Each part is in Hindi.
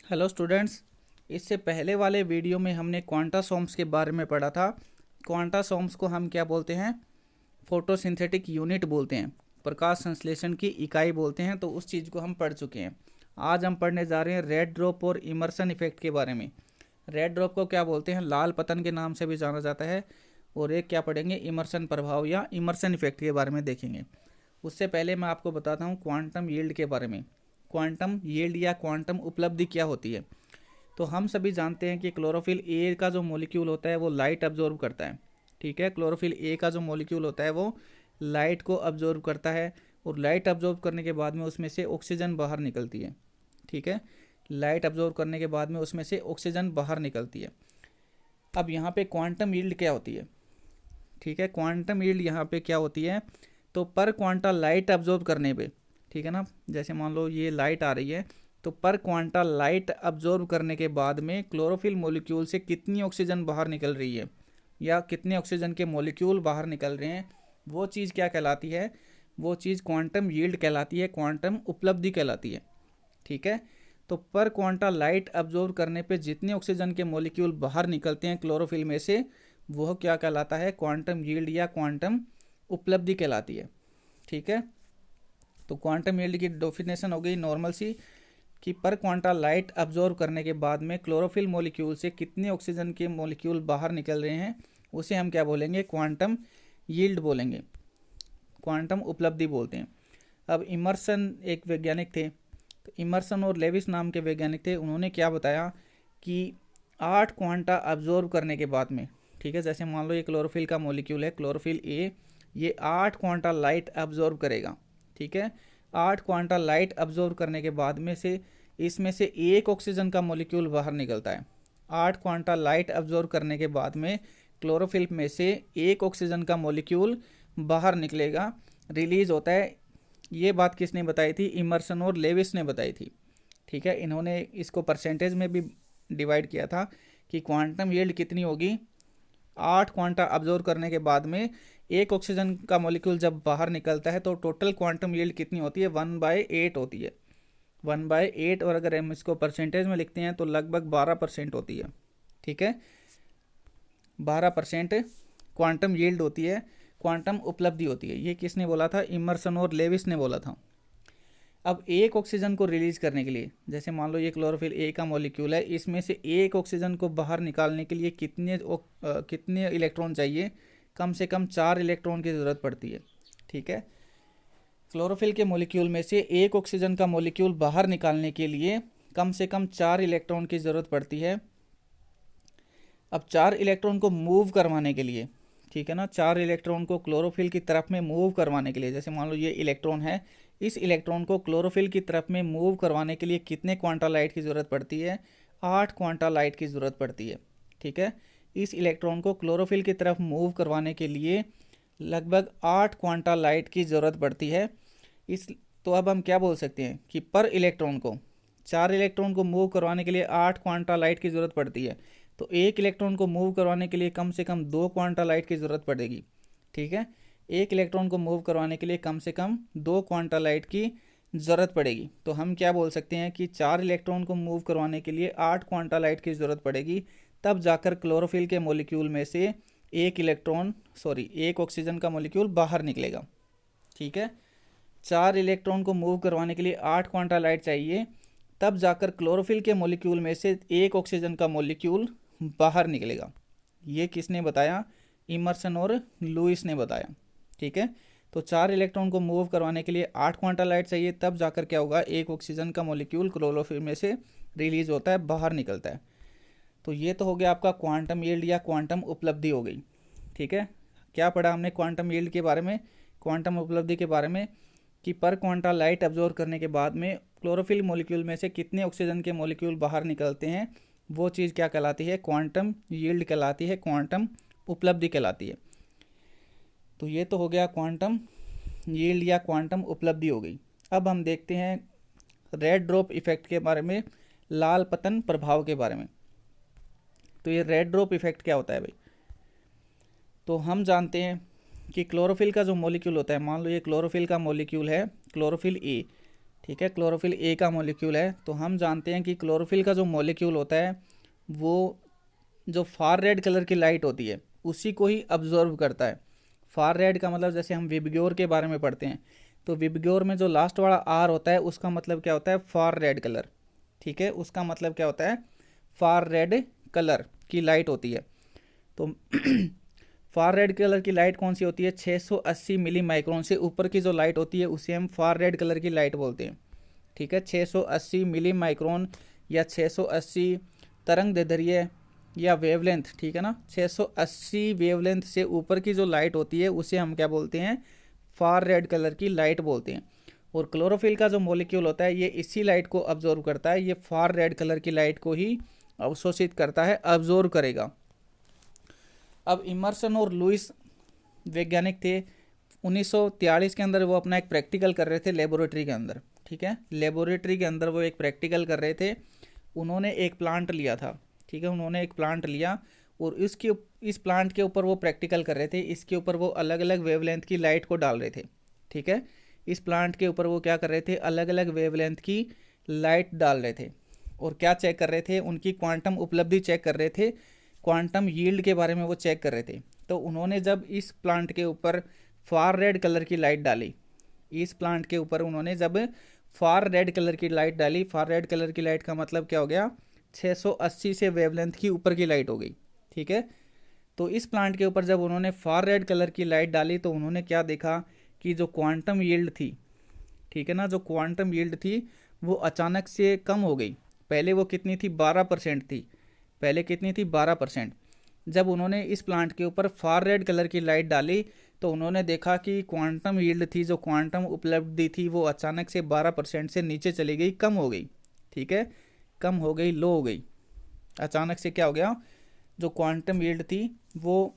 Hello students. इससे पहले वाले वीडियो में हमने क्वांटासोम्स के बारे में पढ़ा था। क्वांटासोम्स को हम क्या बोलते हैं? फोटोसिंथेटिक यूनिट बोलते हैं, प्रकाश संश्लेषण की इकाई बोलते हैं। तो उस चीज़ को हम पढ़ चुके हैं। आज हम पढ़ने जा रहे हैं रेड ड्रॉप और इमर्सन इफेक्ट के बारे में। रेड ड्रॉप को क्या बोलते हैं? लाल पतन के नाम से भी जाना जाता है। और एक क्या पढ़ेंगे? इमर्सन प्रभाव या इमर्सन इफेक्ट के बारे में देखेंगे। उससे पहले मैं आपको बताता हूँ क्वांटम यील्ड के बारे में। क्वांटम यील्ड या क्वांटम उपलब्धि क्या होती है? तो हम सभी जानते हैं कि क्लोरोफिल ए का जो मॉलिक्यूल होता है वो लाइट अब्जॉर्ब करता है। ठीक है, क्लोरोफिल ए का जो मॉलिक्यूल होता है वो लाइट को अब्जॉर्ब करता है। और लाइट अब्जॉर्ब करने के बाद में उसमें से ऑक्सीजन बाहर निकलती है। ठीक है, लाइट अब्जॉर्ब करने के बाद में उसमें से ऑक्सीजन बाहर निकलती है। अब यहाँ पे क्वांटम यील्ड क्या होती है? ठीक है, क्वांटम यील्ड यहाँ पे क्या होती है? तो पर क्वांटा लाइट अब्जॉर्ब करने पे, ठीक है ना, जैसे मान लो ये लाइट आ रही है, तो पर क्वांटा लाइट अब्जॉर्ब करने के बाद में क्लोरोफिल मॉलिक्यूल से कितनी ऑक्सीजन बाहर निकल रही है या कितने ऑक्सीजन के मॉलिक्यूल बाहर निकल रहे हैं, वो चीज़ क्या कहलाती है? वो चीज़ क्वांटम यील्ड कहलाती है, क्वांटम उपलब्धि कहलाती है। ठीक है, तो पर क्वांटा लाइट अब्जॉर्ब करने पे जितने ऑक्सीजन के मॉलिक्यूल बाहर निकलते हैं क्लोरोफिल में से, वह क्या कहलाता है? क्वांटम यील्ड या क्वांटम उपलब्धि कहलाती है। ठीक है, तो क्वांटम यील्ड की डेफिनेशन हो गई नॉर्मल सी, कि पर क्वांटा लाइट अब्जॉर्ब करने के बाद में क्लोरोफिल मॉलिक्यूल से कितने ऑक्सीजन के मॉलिक्यूल बाहर निकल रहे हैं, उसे हम क्या बोलेंगे? क्वांटम यील्ड बोलेंगे, क्वांटम उपलब्धि बोलते हैं। अब इमर्सन एक वैज्ञानिक थे, तो इमर्सन और लेविस नाम के वैज्ञानिक थे। उन्होंने क्या बताया कि 8 क्वांटा अब्जॉर्ब करने के बाद में, ठीक है, जैसे मान लो ये क्लोरोफिल का मॉलिक्यूल है, क्लोरोफिल ए, ये 8 क्वांटा लाइट अब्जॉर्ब करेगा। ठीक है, 8 क्वांटा लाइट अब्जॉर्ब करने के बाद में से इसमें से एक ऑक्सीजन का मॉलिक्यूल बाहर निकलता है। 8 क्वांटा लाइट अब्जॉर्ब करने के बाद में क्लोरोफिल में से एक ऑक्सीजन का मॉलिक्यूल बाहर निकलेगा, रिलीज होता है। ये बात किसने बताई थी? इमर्सन और लेविस ने बताई थी। ठीक है, इन्होंने इसको परसेंटेज में भी डिवाइड किया था कि क्वांटम यील्ड कितनी होगी 8 क्वांटा अब्जॉर्ब करने के बाद में एक ऑक्सीजन का मॉलिक्यूल जब बाहर निकलता है तो टोटल क्वांटम यील्ड कितनी होती है? 1/8 होती है, 1/8। और अगर हम इसको परसेंटेज में लिखते हैं तो लगभग 12% होती है। ठीक है, 12% क्वांटम यील्ड होती है, क्वांटम उपलब्धि होती है। ये किसने बोला था? इमर्सन और लेविस ने बोला था। अब एक ऑक्सीजन को रिलीज करने के लिए, जैसे मान लो ये क्लोरोफिल ए का मॉलिक्यूल है, इसमें से एक ऑक्सीजन को बाहर निकालने के लिए कितने इलेक्ट्रॉन चाहिए? कम से कम 4 इलेक्ट्रॉन की ज़रूरत पड़ती है। ठीक है, क्लोरोफिल के मॉलिक्यूल में से एक ऑक्सीजन का मॉलिक्यूल बाहर निकालने के लिए कम से कम 4 इलेक्ट्रॉन की ज़रूरत पड़ती है। अब 4 इलेक्ट्रॉन को मूव करवाने के लिए, ठीक है ना, 4 इलेक्ट्रॉन को क्लोरोफिल की तरफ में मूव करवाने के लिए, जैसे मान लो ये इलेक्ट्रॉन है, इस इलेक्ट्रॉन को क्लोरोफिल की तरफ में मूव करवाने के लिए कितने क्वांटा लाइट की ज़रूरत पड़ती है? 8 क्वांटा लाइट की ज़रूरत पड़ती है। ठीक है, इस इलेक्ट्रॉन को क्लोरोफिल की तरफ मूव करवाने के लिए लगभग 8 क्वांटा लाइट की ज़रूरत पड़ती है। इस तो अब हम क्या बोल सकते हैं कि पर इलेक्ट्रॉन को, 4 इलेक्ट्रॉन को मूव करवाने के लिए 8 क्वांटा लाइट की ज़रूरत पड़ती है, तो एक इलेक्ट्रॉन को मूव करवाने के लिए कम से कम 2 क्वांटा लाइट की ज़रूरत पड़ेगी। ठीक है, एक इलेक्ट्रॉन को मूव करवाने के लिए कम से कम 2 क्वांटा लाइट की ज़रूरत पड़ेगी। तो हम क्या बोल सकते हैं कि 4 इलेक्ट्रॉन को मूव करवाने के लिए 8 क्वांटा लाइट की ज़रूरत पड़ेगी, तब जाकर क्लोरोफिल के मॉलिक्यूल में से एक ऑक्सीजन का मॉलिक्यूल बाहर निकलेगा। ठीक है, 4 इलेक्ट्रॉन को मूव करवाने के लिए 8 क्वांटा लाइट चाहिए, तब जाकर क्लोरोफिल के मॉलिक्यूल में से एक ऑक्सीजन का मॉलिक्यूल बाहर निकलेगा। ये किसने बताया? इमर्सन और लुईस ने बताया। ठीक है, तो 4 इलेक्ट्रॉन को मूव करवाने के लिए 8 क्वांटा लाइट चाहिए, तब जाकर क्या होगा? एक ऑक्सीजन का मॉलिक्यूल क्लोरोफिल में से रिलीज होता है, बाहर निकलता है। तो ये तो हो गया आपका क्वांटम यील्ड या क्वांटम उपलब्धि हो गई। ठीक है, क्या पढ़ा हमने क्वांटम यील्ड के बारे में, क्वांटम उपलब्धि के बारे में? कि पर क्वांटा लाइट अब्जॉर्ब करने के बाद में क्लोरोफिल मॉलिक्यूल में से कितने ऑक्सीजन के मॉलिक्यूल बाहर निकलते हैं, वो चीज़ क्या कहलाती है? क्वांटम यील्ड कहलाती है, क्वांटम उपलब्धि कहलाती है। तो ये तो हो गया क्वांटम यील्ड या क्वांटम उपलब्धि हो गई। अब हम देखते हैं रेड ड्रॉप इफेक्ट के बारे में, लाल पतन प्रभाव के बारे में। तो ये रेड ड्रॉप इफेक्ट क्या होता है भाई? तो हम जानते हैं कि क्लोरोफिल का जो मॉलिक्यूल होता है, मान लो ये क्लोरोफिल का मॉलिक्यूल है, क्लोरोफिल ए, ठीक है, क्लोरोफिल ए का मॉलिक्यूल है। तो हम जानते हैं कि क्लोरोफिल का जो मॉलिक्यूल होता है वो जो फार रेड कलर की लाइट होती है उसी को ही अब्जॉर्व करता है। फार रेड का मतलब जैसे हम विबग्योर के बारे में पढ़ते हैं, तो विबग्योर में जो लास्ट वाला आर होता है उसका मतलब क्या होता है, फार रेड कलर। ठीक है, उसका मतलब क्या होता है, फार रेड कलर की लाइट होती है। तो फार रेड कलर की लाइट कौन सी होती है, 680 मिली माइक्रोन से ऊपर की जो लाइट होती है उसे हम फार रेड कलर की लाइट बोलते हैं। ठीक है, 680 मिली माइक्रोन या 680 तरंग दैर्ध्य या वेवलेंथ, ठीक है ना, 680 वेवलेंथ से ऊपर की जो लाइट होती है उसे हम क्या बोलते हैं, फार रेड कलर की लाइट बोलते हैं। और क्लोरोफिल का जो मॉलिक्यूल होता है ये इसी लाइट को अब्जॉर्व करता है, ये फार रेड कलर की लाइट को ही अवशोषित करता है, अब्जॉर्व करेगा। अब इमर्सन और लुइस वैज्ञानिक थे, 1943 के अंदर वो अपना एक प्रैक्टिकल कर रहे थे लेबोरेटरी के अंदर। ठीक है, लेबोरेटरी के अंदर वो एक प्रैक्टिकल कर रहे थे। उन्होंने एक प्लांट लिया था, ठीक है, उन्होंने एक प्लांट लिया और इस प्लांट के ऊपर वो प्रैक्टिकल कर रहे थे। इसके ऊपर वो अलग अलग वेवलेंथ की लाइट को डाल रहे थे। ठीक है, इस प्लांट के ऊपर वो क्या कर रहे थे, अलग अलग वेवलेंथ की लाइट डाल रहे थे। और क्या चेक कर रहे थे, उनकी क्वांटम उपलब्धि चेक कर रहे थे, क्वांटम यील्ड के बारे में वो चेक कर रहे थे। तो उन्होंने जब इस प्लांट के ऊपर फार रेड कलर की लाइट डाली, इस प्लांट के ऊपर उन्होंने जब फार रेड कलर की लाइट डाली, फार रेड कलर की लाइट का मतलब क्या हो गया, 680 से वेवलेंथ की ऊपर की लाइट हो गई। ठीक है, तो इस प्लांट के ऊपर जब उन्होंने फार रेड कलर की लाइट डाली तो उन्होंने क्या देखा कि जो क्वांटम यील्ड थी, ठीक है ना, जो क्वांटम यील्ड थी वो अचानक से कम हो गई। पहले वो कितनी थी, 12% थी, पहले कितनी थी, 12%। जब उन्होंने इस प्लांट के ऊपर फार रेड कलर की लाइट डाली तो उन्होंने देखा कि क्वांटम यील्ड थी, जो क्वांटम उपलब्धि थी, वो अचानक से 12% से नीचे चली गई, कम हो गई। ठीक है, कम हो गई, लो हो गई। अचानक से क्या हो गया, जो क्वांटम यील्ड थी वो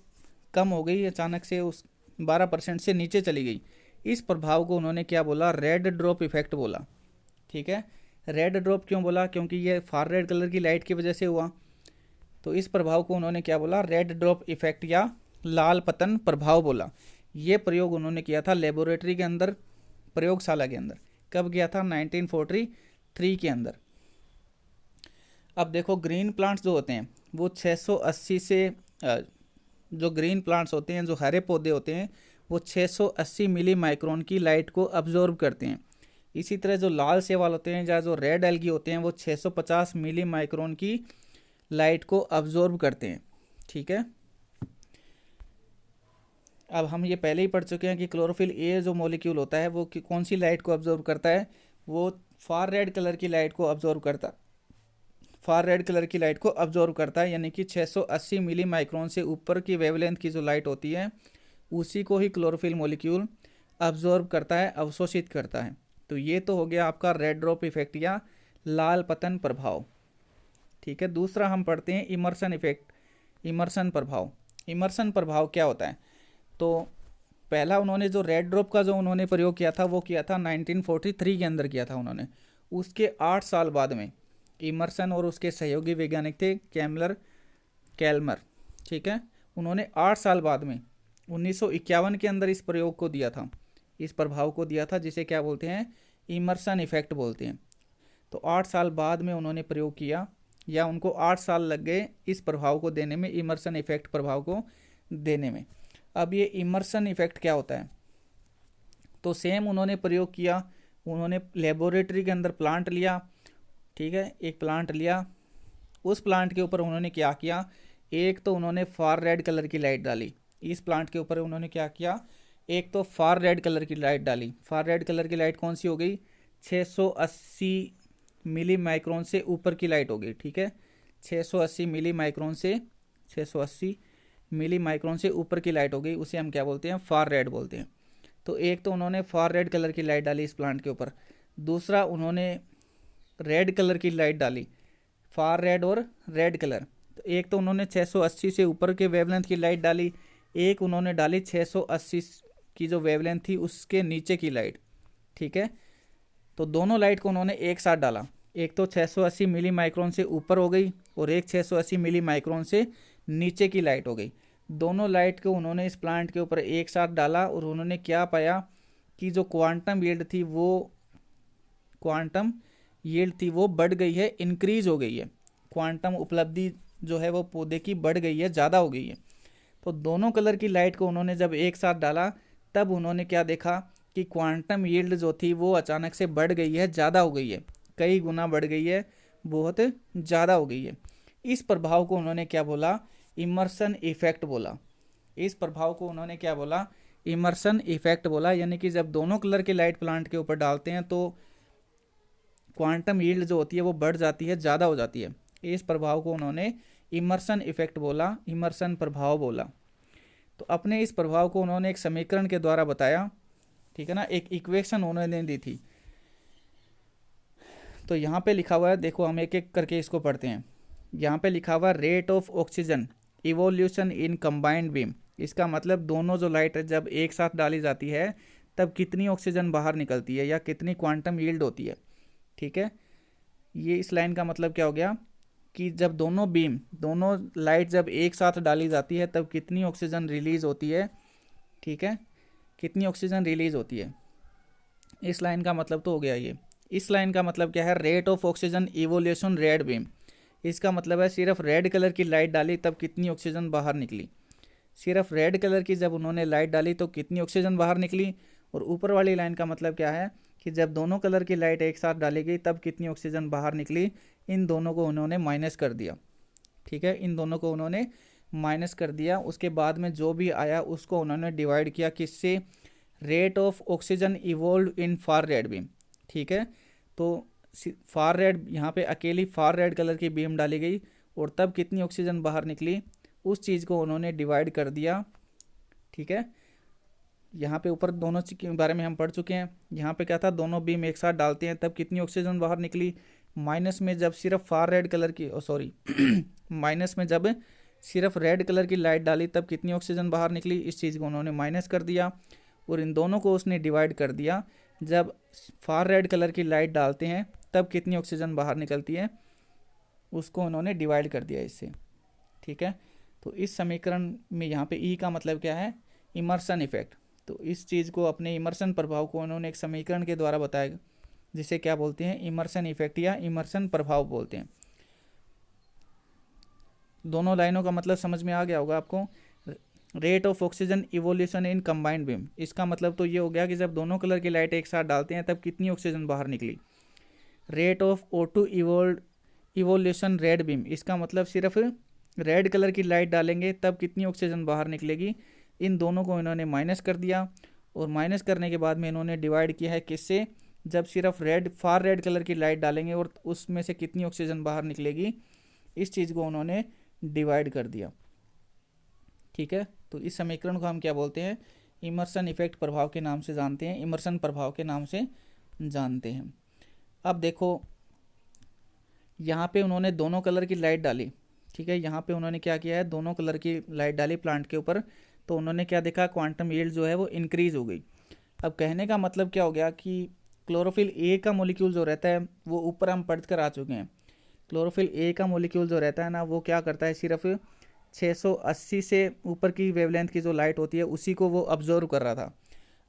कम हो गई, अचानक से उस 12% से नीचे चली गई। इस प्रभाव को उन्होंने क्या बोला, रेड ड्रॉप इफेक्ट बोला। ठीक है, रेड ड्रॉप क्यों बोला, क्योंकि ये फार रेड कलर की लाइट की वजह से हुआ। तो इस प्रभाव को उन्होंने क्या बोला, रेड ड्रॉप इफेक्ट या लाल पतन प्रभाव बोला। ये प्रयोग उन्होंने किया था लेबोरेटरी के अंदर, प्रयोगशाला के अंदर। कब किया था, 1943 के अंदर। अब देखो, ग्रीन प्लांट्स जो होते हैं वो 680 से जो ग्रीन प्लांट्स होते हैं, जो हरे पौधे होते हैं, वो 680 मिली माइक्रोन की लाइट को अब्जॉर्ब करते हैं। इसी तरह जो लाल सेवाल होते हैं या जो रेड एल्गी होते हैं वो 650 मिली माइक्रोन की लाइट को अब्जॉर्ब करते हैं। ठीक है, अब हम ये पहले ही पढ़ चुके हैं कि क्लोरोफिल ए जो मॉलिक्यूल होता है वो कौन सी लाइट को अब्जॉर्ब करता है, वो फार रेड कलर की लाइट को अब्जॉर्ब करता है, फार रेड कलर की लाइट को अब्जॉर्ब करता है, यानी कि 680 मिली माइक्रोन से ऊपर की वेवलेंथ की जो लाइट होती है उसी को ही क्लोरोफिल मॉलिक्यूल अब्जॉर्ब करता है, अवशोषित करता है। तो ये तो हो गया आपका रेड ड्रॉप इफेक्ट या लाल पतन प्रभाव। ठीक है, दूसरा हम पढ़ते हैं इमर्सन इफेक्ट, इमर्सन प्रभाव। इमर्सन प्रभाव क्या होता है, तो पहला उन्होंने जो रेड ड्रॉप का जो उन्होंने प्रयोग किया था वो किया था 1943 के अंदर किया था उन्होंने। उसके 8 साल बाद में इमर्सन और उसके सहयोगी वैज्ञानिक थे कैल्मर। ठीक है, उन्होंने 8 साल बाद में 1951 के अंदर इस प्रयोग को दिया था, इस प्रभाव को दिया था, जिसे क्या बोलते हैं, इमर्सन इफेक्ट बोलते हैं। तो 8 साल बाद में उन्होंने प्रयोग किया, या उनको 8 साल लग गए इस प्रभाव को देने में, इमर्सन इफेक्ट प्रभाव को देने में। अब ये इमर्सन इफेक्ट क्या होता है, तो सेम उन्होंने प्रयोग किया, उन्होंने लेबोरेटरी के अंदर प्लांट लिया। ठीक है, एक प्लांट लिया, उस प्लांट के ऊपर उन्होंने क्या किया, एक तो उन्होंने फार रेड कलर की लाइट डाली। इस प्लांट के ऊपर उन्होंने क्या किया, एक तो फार रेड कलर की लाइट डाली। फार रेड कलर की लाइट कौन सी हो गई, 680 मिली माइक्रोन से ऊपर की लाइट हो गई। ठीक है, 680 मिली माइक्रोन से 680 मिली माइक्रोन से ऊपर की लाइट हो गई, उसे हम क्या बोलते हैं, फार रेड बोलते हैं। तो एक तो उन्होंने फार रेड कलर की लाइट डाली इस प्लांट के ऊपर, दूसरा उन्होंने रेड कलर की लाइट डाली, फार रेड और रेड कलर। तो एक तो उन्होंने 680 से ऊपर के वेवलेंथ की लाइट डाली, एक उन्होंने डाली 680 की जो वेवलेंथ थी उसके नीचे की लाइट। ठीक है, तो दोनों लाइट को उन्होंने एक साथ डाला, एक तो 680 मिली माइक्रोन से ऊपर हो गई और एक 680 मिली माइक्रोन से नीचे की लाइट हो गई। दोनों लाइट को उन्होंने इस प्लांट के ऊपर एक साथ डाला और उन्होंने क्या पाया कि जो क्वांटम यील्ड थी वो क्वांटम यील्ड थी वो बढ़ गई है, इंक्रीज हो गई है। क्वांटम उपलब्धि जो है वो पौधे की बढ़ गई है, ज़्यादा हो गई है। तो दोनों कलर की लाइट को उन्होंने जब एक साथ डाला तब उन्होंने क्या देखा कि क्वांटम यील्ड जो थी वो अचानक से बढ़ गई है, ज़्यादा हो गई है, कई गुना बढ़ गई है, बहुत ज़्यादा हो गई है। इस प्रभाव को उन्होंने क्या बोला? इमर्सन इफेक्ट बोला। इस प्रभाव को उन्होंने क्या बोला? इमर्सन इफेक्ट बोला। यानी कि जब दोनों कलर की लाइट प्लांट के ऊपर डालते हैं तो क्वांटम यील्ड जो होती है वो बढ़ जाती है, ज़्यादा हो जाती है। इस प्रभाव को उन्होंने इमर्सन इफेक्ट बोला, इमर्सन प्रभाव बोला। तो अपने इस प्रभाव को उन्होंने एक समीकरण के द्वारा बताया, ठीक है ना, एक इक्वेशन उन्होंने दी थी। तो यहाँ पे लिखा हुआ है, देखो हम एक एक करके इसको पढ़ते हैं। यहाँ पे लिखा हुआ rate of oxygen evolution in combined beam. इसका मतलब दोनों जो लाइट जब एक साथ डाली जाती है तब कितनी ऑक्सीजन बाहर निकलती है या कितनी क्वांटम यील्ड होती है, ठीक है। ये इस लाइन का मतलब क्या हो गया कि जब दोनों बीम, दोनों लाइट जब एक साथ डाली जाती है तब कितनी ऑक्सीजन रिलीज होती है, ठीक है, कितनी ऑक्सीजन रिलीज होती है। इस लाइन का मतलब तो हो गया ये। इस लाइन का मतलब क्या है? Rate of oxygen evolution red beam. इसका मतलब है सिर्फ रेड कलर की लाइट डाली तब कितनी ऑक्सीजन बाहर निकली। सिर्फ रेड कलर की जब उन्होंने लाइट डाली तो कितनी ऑक्सीजन बाहर निकली। और ऊपर वाली लाइन का मतलब क्या है कि जब दोनों कलर की लाइट एक साथ डाली गई तब कितनी ऑक्सीजन बाहर निकली। इन दोनों को उन्होंने माइनस कर दिया, ठीक है, इन दोनों को उन्होंने माइनस कर दिया। उसके बाद में जो भी आया उसको उन्होंने डिवाइड किया किससे? Rate of oxygen evolve in far red beam, ठीक है। तो फार रेड, यहाँ पे अकेली फार रेड कलर की बीम डाली गई और तब कितनी ऑक्सीजन बाहर निकली, उस चीज़ को उन्होंने डिवाइड कर दिया, ठीक है। यहाँ पे ऊपर दोनों चीज़ के बारे में हम पढ़ चुके हैं। यहाँ पे क्या था? दोनों बीम एक साथ डालते हैं तब कितनी ऑक्सीजन बाहर निकली। माइनस में जब सिर्फ फार रेड कलर की सॉरी माइनस में जब सिर्फ रेड कलर की लाइट डाली तब कितनी ऑक्सीजन बाहर निकली। इस चीज़ को उन्होंने माइनस कर दिया और इन दोनों को उसने डिवाइड कर दिया। जब फार रेड कलर की लाइट डालते हैं तब कितनी ऑक्सीजन बाहर निकलती है, उसको उन्होंने डिवाइड कर दिया इससे, ठीक है। तो इस समीकरण में यहाँ पे ई का मतलब क्या है? Emerson effect. तो इस चीज़ को, अपने इमर्सन प्रभाव को उन्होंने एक समीकरण के द्वारा बताया जिसे क्या बोलते हैं? इमर्सन इफेक्ट या इमर्सन प्रभाव बोलते हैं। दोनों लाइनों का मतलब समझ में आ गया होगा आपको। Rate of oxygen evolution in combined beam, इसका मतलब तो ये हो गया कि जब दोनों कलर की लाइट एक साथ डालते हैं तब कितनी ऑक्सीजन बाहर निकली। Rate of O2 evolution red beam, इसका मतलब सिर्फ रेड कलर की लाइट डालेंगे तब कितनी ऑक्सीजन बाहर निकलेगी। इन दोनों को इन्होंने माइनस कर दिया और माइनस करने के बाद में इन्होंने डिवाइड किया है किससे? जब सिर्फ फार रेड कलर की लाइट डालेंगे और उसमें से कितनी ऑक्सीजन बाहर निकलेगी, इस चीज़ को उन्होंने डिवाइड कर दिया, ठीक है। तो इस समीकरण को हम क्या बोलते हैं? इमर्सन इफेक्ट प्रभाव के नाम से जानते हैं, इमर्सन प्रभाव के नाम से जानते हैं। अब देखो यहाँ पे उन्होंने दोनों कलर की लाइट डाली, ठीक है। यहाँ पे उन्होंने क्या किया है? दोनों कलर की लाइट डाली प्लांट के ऊपर, तो उन्होंने क्या देखा? क्वांटम यील्ड जो है वो इंक्रीज हो गई। अब कहने का मतलब क्या हो गया कि क्लोरोफिल ए का मॉलिक्यूल जो रहता है वो ऊपर हम पढ़ कर आ चुके हैं। क्लोरोफिल ए का मॉलिक्यूल जो रहता है ना, वो क्या करता है? सिर्फ 680 से ऊपर की वेवलेंथ की जो लाइट होती है उसी को वो ऑब्जर्व कर रहा था।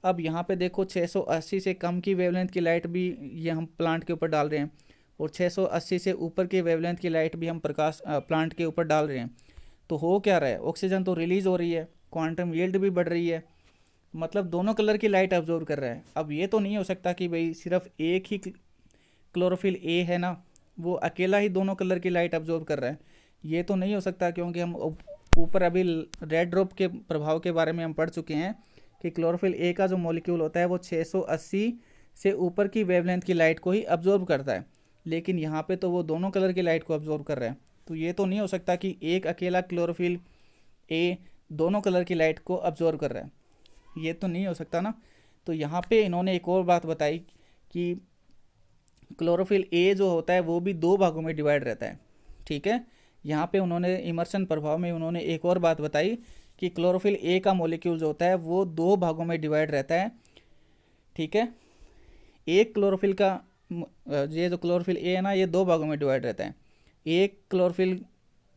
अब यहाँ पे देखो 680 से कम की वेवलेंथ की लाइट भी ये हम प्लांट के ऊपर डाल रहे हैं और 680 से ऊपर की वेवलेंथ की लाइट भी हम प्लांट के ऊपर डाल रहे हैं। तो हो क्या रहा है? ऑक्सीजन तो रिलीज हो रही है, क्वांटम यील्ड भी बढ़ रही है, मतलब दोनों कलर की लाइट ऑब्जर्व कर रहा है। अब ये तो नहीं हो सकता कि भाई सिर्फ एक ही क्लोरोफिल ए है ना, वो अकेला ही दोनों कलर की लाइट ऑब्जर्व कर रहा है। ये तो नहीं हो सकता, क्योंकि हम ऊपर अभी रेड ड्रॉप के प्रभाव के बारे में हम पढ़ चुके हैं कि क्लोरोफिल ए का जो मॉलिक्यूल होता है वो 680 से ऊपर की वेवलेंथ की लाइट को ही ऑब्जर्व करता है, लेकिन यहाँ पे तो वो दोनों कलर की लाइट को ऑब्जर्व कर रहा है। तो ये तो नहीं हो सकता कि एक अकेला क्लोरोफिल ए दोनों कलर की लाइट को ऑब्जर्व कर रहा है, ये तो नहीं हो सकता ना। तो यहाँ पे इन्होंने एक और बात बताई कि क्लोरोफिल ए जो होता है वो भी दो भागों में डिवाइड रहता है, ठीक है। यहाँ पे उन्होंने इमर्सन प्रभाव में उन्होंने एक और बात बताई कि क्लोरोफिल ए का मॉलिक्यूल जो होता है वो दो भागों में डिवाइड रहता है, ठीक है। एक क्लोरोफिल का ये जो क्लोरोफिल ए है ना, ये दो भागों में डिवाइड रहता है। एक क्लोरोफिल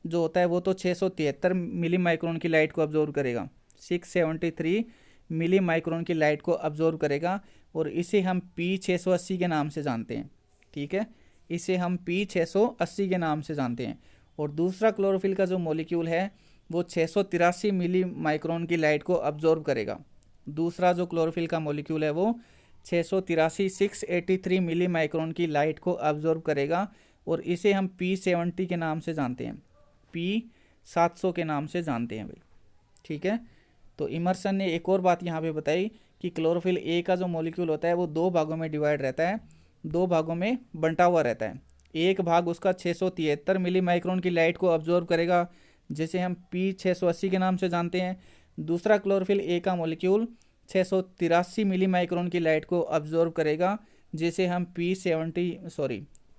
जो होता है वो तो 673 मिली माइक्रोन की लाइट को ऑब्जर्व करेगा, 673 मिली माइक्रोन की लाइट को ऑब्जर्व करेगा, और इसे हम P680 के नाम से जानते हैं। ठीक है, इसे हम P680 के नाम से जानते हैं। और दूसरा क्लोरोफिल का जो मॉलिक्यूल है वो 683 मिली माइक्रोन की लाइट को अब्जॉर्ब करेगा। दूसरा जो क्लोरोफिल का मॉलिक्यूल है वो 683 मिली माइक्रोन की लाइट को अब्जॉर्ब करेगा और इसे हम P70 के नाम से जानते हैं, P700 के नाम से जानते हैं भाई। ठीक है, तो इमर्सन ने एक और बात यहाँ पे बताई कि क्लोरोफिल ए का जो मॉलिक्यूल होता है वो दो भागों में डिवाइड रहता है, दो भागों में बंटा हुआ रहता है। एक भाग उसका 673 मिली माइक्रोन की लाइट को अब्जॉर्ब करेगा, जिसे हम P680 के नाम से जानते हैं। दूसरा क्लोरोफिल ए का मॉलिक्यूल 683 मिली माइक्रोन की लाइट को अब्जॉर्ब करेगा, जिसे हम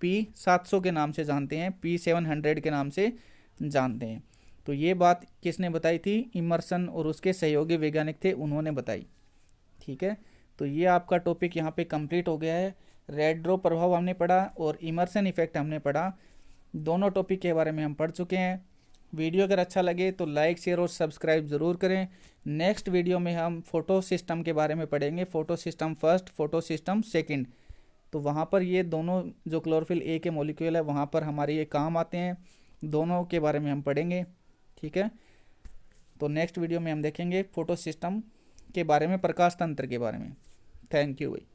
P700 के नाम से जानते हैं, P700 के नाम से जानते हैं। तो ये बात किसने बताई थी? इमर्सन और उसके सहयोगी वैज्ञानिक थे, उन्होंने बताई। ठीक है, तो ये आपका टॉपिक यहाँ पे कंप्लीट हो गया है। रेड ड्रॉप प्रभाव हमने पढ़ा और इमर्सन इफेक्ट हमने पढ़ा। दोनों टॉपिक के बारे में हम पढ़ चुके हैं। वीडियो अगर अच्छा लगे तो लाइक, शेयर और सब्सक्राइब ज़रूर करें। नेक्स्ट वीडियो में हम फोटो सिस्टम के बारे में पढ़ेंगे, photo system first, photo system second. तो वहाँ पर ये दोनों जो क्लोरोफिल ए के मॉलिक्यूल है वहाँ पर हमारे ये काम आते हैं, दोनों के बारे में हम पढ़ेंगे। ठीक है, तो नेक्स्ट वीडियो में हम देखेंगे फोटो सिस्टम के बारे में, प्रकाश तंत्र के बारे में। थैंक यू भाई।